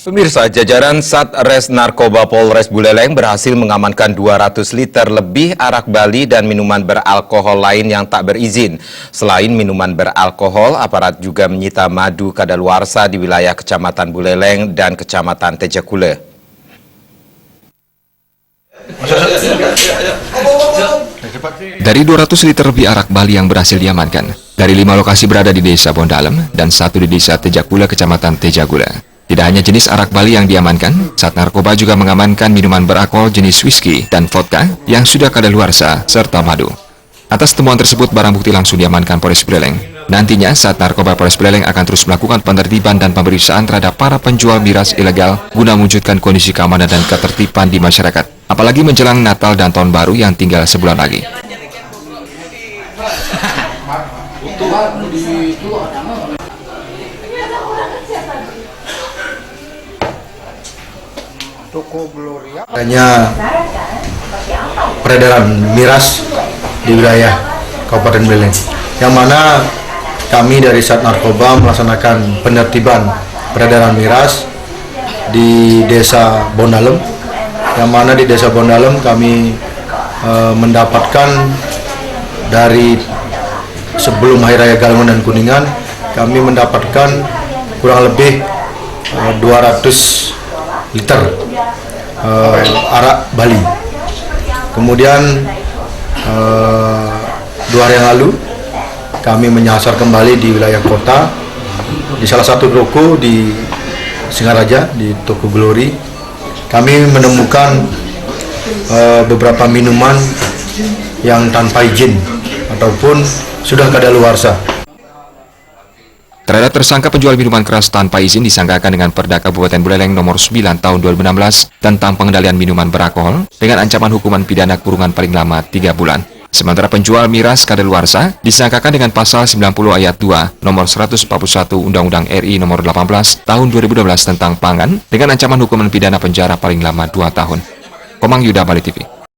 Pemirsa, jajaran Satres Narkoba Polres Buleleng berhasil mengamankan 200 liter lebih arak Bali dan minuman beralkohol lain yang tak berizin. Selain minuman beralkohol, aparat juga menyita madu kadaluarsa di wilayah Kecamatan Buleleng dan Kecamatan Tejakule. Dari 200 liter lebih arak Bali yang berhasil diamankan, dari 5 lokasi berada di Desa Bondalem dan 1 di Desa Tejakule, Kecamatan Tejakule. Tidak hanya jenis arak Bali yang diamankan, Sat Narkoba juga mengamankan minuman beralkohol jenis whisky dan vodka yang sudah kadaluarsa serta madu. Atas temuan tersebut, barang bukti langsung diamankan Polres Buleleng. Nantinya, Sat Narkoba Polres Buleleng akan terus melakukan penertiban dan pemeriksaan terhadap para penjual miras ilegal guna mewujudkan kondisi keamanan dan ketertiban di masyarakat. Apalagi menjelang Natal dan Tahun Baru yang tinggal sebulan lagi. Adanya peredaran miras di wilayah Kabupaten Buleleng, yang mana kami dari Sat Narkoba melaksanakan penertiban peredaran miras di Desa Bondalem, yang mana di Desa Bondalem kami mendapatkan dari sebelum Hari Raya Galungan dan Kuningan, kami mendapatkan kurang lebih 200 liter arak Bali. Kemudian 2 hari yang lalu kami menyasar kembali di wilayah kota di salah satu toko di Singaraja, di toko Glory. Kami menemukan beberapa minuman yang tanpa izin ataupun sudah kadaluarsa. Terhadap tersangka penjual minuman keras tanpa izin disangkakan dengan Perda Kabupaten Buleleng nomor 9 tahun 2016 tentang pengendalian minuman beralkohol dengan ancaman hukuman pidana kurungan paling lama 3 bulan. Sementara penjual miras kadaluarsa disangkakan dengan pasal 90 ayat 2 nomor 141 Undang-Undang RI nomor 18 tahun 2012 tentang pangan dengan ancaman hukuman pidana penjara paling lama 2 tahun. Komang Yuda, Bali TV.